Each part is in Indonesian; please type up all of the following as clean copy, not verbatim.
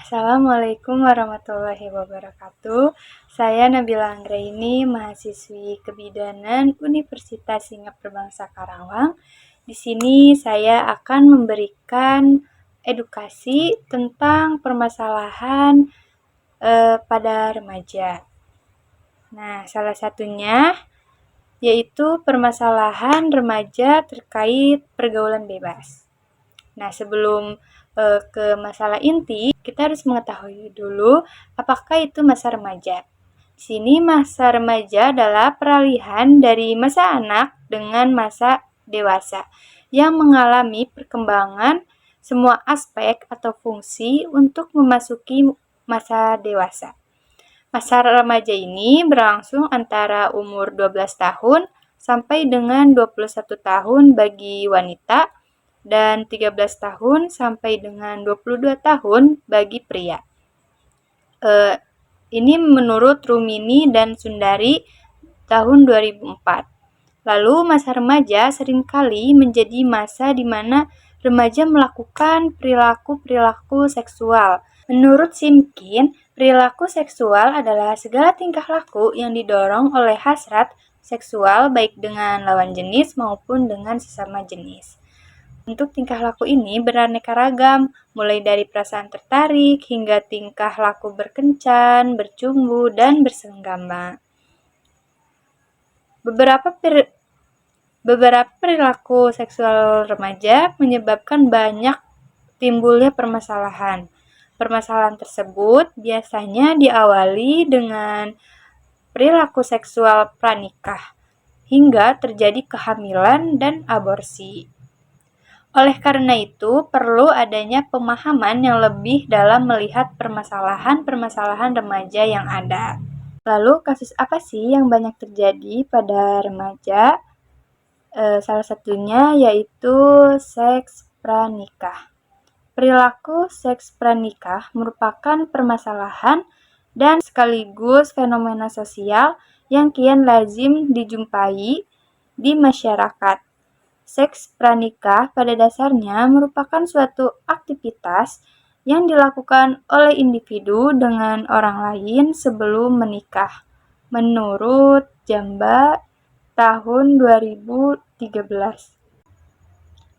Assalamualaikum warahmatullahi wabarakatuh. Saya Nabila Anggraini, mahasiswi Kebidanan Universitas Singapura Bangsa Karawang. Di sini saya akan memberikan edukasi tentang permasalahan pada remaja. Nah, salah satunya yaitu permasalahan remaja terkait pergaulan bebas. Nah, sebelum ke masalah inti, kita harus mengetahui dulu apakah itu masa remaja. Di sini masa remaja adalah peralihan dari masa anak dengan masa dewasa yang mengalami perkembangan semua aspek atau fungsi untuk memasuki masa dewasa. Masa remaja ini berlangsung antara umur 12 tahun sampai dengan 21 tahun bagi wanita dan 13 tahun sampai dengan 22 tahun bagi pria. Ini menurut Rumini dan Sundari tahun 2004. Lalu masa remaja seringkali menjadi masa di mana remaja melakukan perilaku-perilaku seksual. Menurut Simkin, perilaku seksual adalah segala tingkah laku yang didorong oleh hasrat seksual baik dengan lawan jenis maupun dengan sesama jenis. Untuk tingkah laku ini beraneka ragam, mulai dari perasaan tertarik hingga tingkah laku berkencan, bercumbu, dan bersenggama. Beberapa perilaku seksual remaja menyebabkan banyak timbulnya permasalahan. Permasalahan tersebut biasanya diawali dengan perilaku seksual pranikah, hingga terjadi kehamilan dan aborsi. Oleh karena itu, perlu adanya pemahaman yang lebih dalam melihat permasalahan-permasalahan remaja yang ada. Lalu, kasus apa sih yang banyak terjadi pada remaja? Salah satunya yaitu seks pranikah. Perilaku seks pranikah merupakan permasalahan dan sekaligus fenomena sosial yang kian lazim dijumpai di masyarakat. Seks pranikah pada dasarnya merupakan suatu aktivitas yang dilakukan oleh individu dengan orang lain sebelum menikah. Menurut Jamba tahun 2013.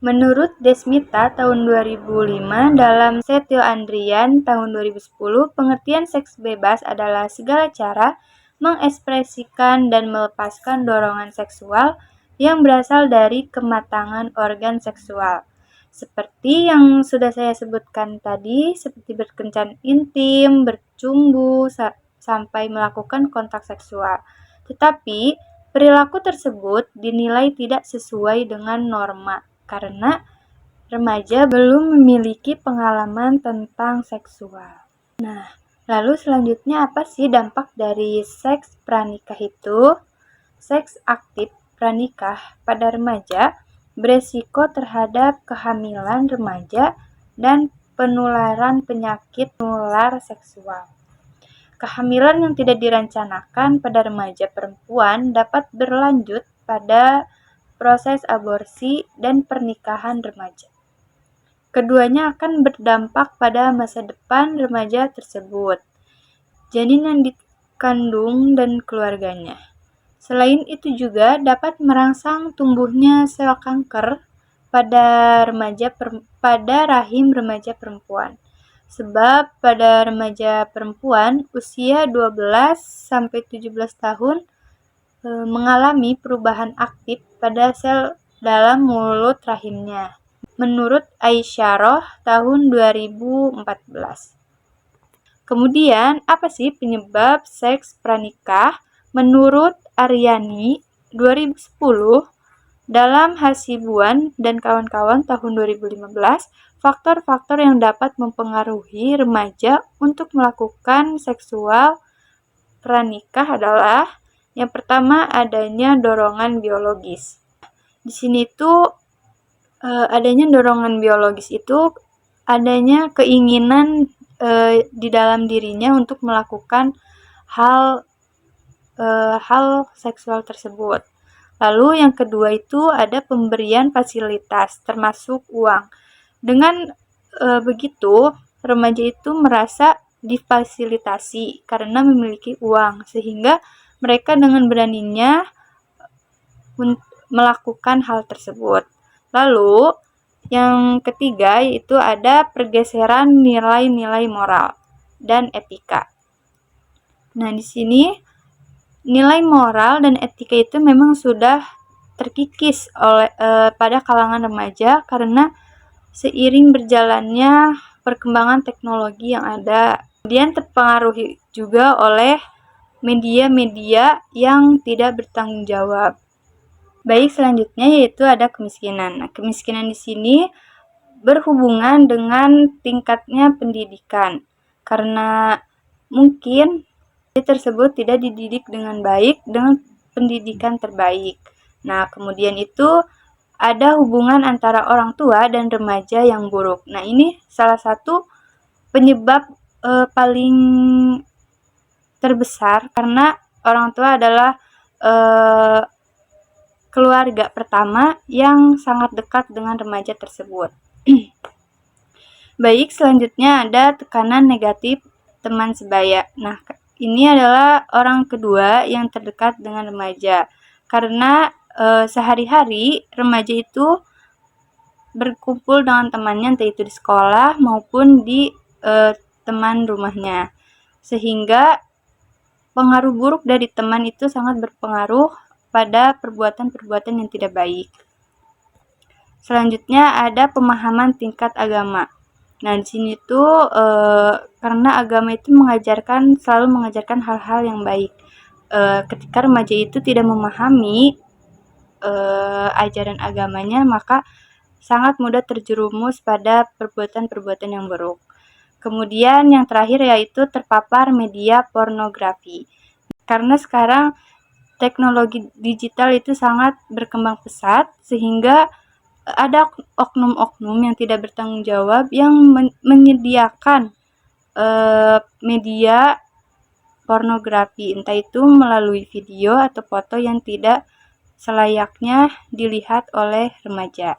Menurut Desmita tahun 2005 dalam Setio Andrian tahun 2010, pengertian seks bebas adalah segala cara mengekspresikan dan melepaskan dorongan seksual yang berasal dari kematangan organ seksual. Seperti yang sudah saya sebutkan tadi, seperti berkencan intim, bercumbu, sampai melakukan kontak seksual. Tetapi, perilaku tersebut dinilai tidak sesuai dengan norma karena remaja belum memiliki pengalaman tentang seksual. Nah, lalu selanjutnya apa sih dampak dari seks pranikah itu? Seks aktif pranikah pada remaja beresiko terhadap kehamilan remaja dan penularan penyakit menular seksual. Kehamilan yang tidak direncanakan pada remaja perempuan dapat berlanjut pada proses aborsi dan pernikahan remaja. Keduanya akan berdampak pada masa depan remaja tersebut, janin yang dikandung dan keluarganya. Selain itu juga dapat merangsang tumbuhnya sel kanker pada rahim remaja perempuan. Sebab pada remaja perempuan usia 12-17 tahun mengalami perubahan aktif pada sel dalam mulut rahimnya. Menurut Aisyarah tahun 2014. Kemudian, apa sih penyebab seks pranikah? Menurut Aryani 2010 dalam Hasibuan dan kawan-kawan tahun 2015, faktor-faktor yang dapat mempengaruhi remaja untuk melakukan seksual pranikah adalah yang pertama adanya dorongan biologis. Di sini tuh adanya dorongan biologis itu adanya keinginan di dalam dirinya untuk melakukan hal seksual tersebut. Lalu yang kedua itu ada pemberian fasilitas termasuk uang. Dengan begitu remaja itu merasa difasilitasi karena memiliki uang, sehingga mereka dengan beraninya melakukan hal tersebut. Lalu yang ketiga yaitu ada pergeseran nilai-nilai moral dan etika. Nah, di sini nilai moral dan etika itu memang sudah terkikis oleh pada kalangan remaja karena seiring berjalannya perkembangan teknologi yang ada. Kemudian terpengaruhi juga oleh media-media yang tidak bertanggung jawab. Baik, selanjutnya yaitu ada kemiskinan. Nah, kemiskinan di sini berhubungan dengan tingkatnya pendidikan. Karena mungkin tersebut tidak dididik dengan baik dengan pendidikan terbaik. Nah, kemudian itu ada hubungan antara orang tua dan remaja yang buruk. Nah, ini salah satu penyebab paling terbesar karena orang tua adalah keluarga pertama yang sangat dekat dengan remaja tersebut. Baik, selanjutnya ada tekanan negatif teman sebaya. Nah, ini adalah orang kedua yang terdekat dengan remaja. Karena sehari-hari remaja itu berkumpul dengan temannya entah itu di sekolah maupun di teman rumahnya. Sehingga pengaruh buruk dari teman itu sangat berpengaruh pada perbuatan-perbuatan yang tidak baik. Selanjutnya ada pemahaman tingkat agama. Nah, di sini tuh karena agama itu selalu mengajarkan hal-hal yang baik. Ketika remaja itu tidak memahami ajaran agamanya, maka sangat mudah terjerumus pada perbuatan-perbuatan yang buruk. Kemudian yang terakhir yaitu terpapar media pornografi. Karena sekarang teknologi digital itu sangat berkembang pesat sehingga ada oknum-oknum yang tidak bertanggung jawab yang menyediakan media pornografi, entah itu melalui video atau foto yang tidak selayaknya dilihat oleh remaja.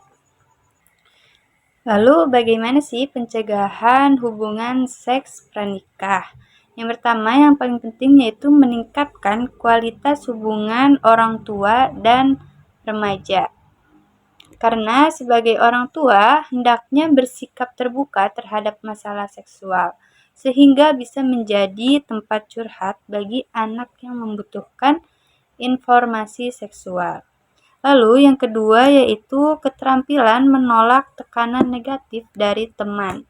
Lalu bagaimana sih pencegahan hubungan seks pranikah? Yang pertama, yang paling penting yaitu meningkatkan kualitas hubungan orang tua dan remaja. Karena sebagai orang tua, hendaknya bersikap terbuka terhadap masalah seksual, sehingga bisa menjadi tempat curhat bagi anak yang membutuhkan informasi seksual. Lalu yang kedua yaitu keterampilan menolak tekanan negatif dari teman.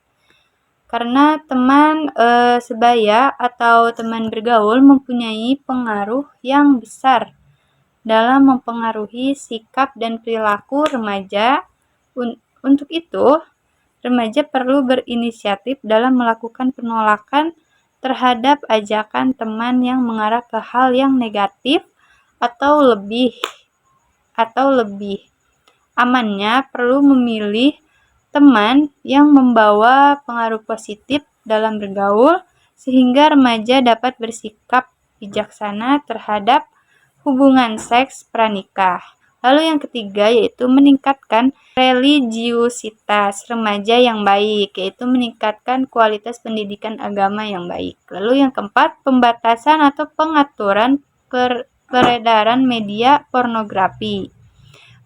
Karena teman sebaya atau teman bergaul mempunyai pengaruh yang besar dalam mempengaruhi sikap dan perilaku remaja. Untuk itu, remaja perlu berinisiatif dalam melakukan penolakan terhadap ajakan teman yang mengarah ke hal yang negatif atau lebih amannya perlu memilih teman yang membawa pengaruh positif dalam bergaul sehingga remaja dapat bersikap bijaksana terhadap hubungan seks pranikah. Lalu yang ketiga yaitu meningkatkan religiusitas remaja yang baik, yaitu meningkatkan kualitas pendidikan agama yang baik. Lalu yang keempat, pembatasan atau pengaturan peredaran media pornografi.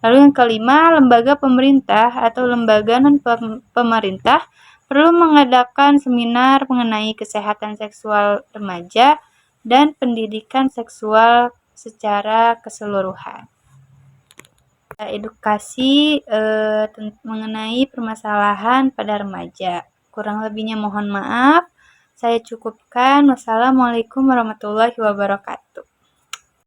Lalu yang kelima, lembaga pemerintah atau lembaga non-pemerintah perlu mengadakan seminar mengenai kesehatan seksual remaja dan pendidikan seksual secara keseluruhan. Edukasi mengenai permasalahan pada remaja. Kurang lebihnya mohon maaf. Saya cukupkan. Wassalamualaikum warahmatullahi wabarakatuh.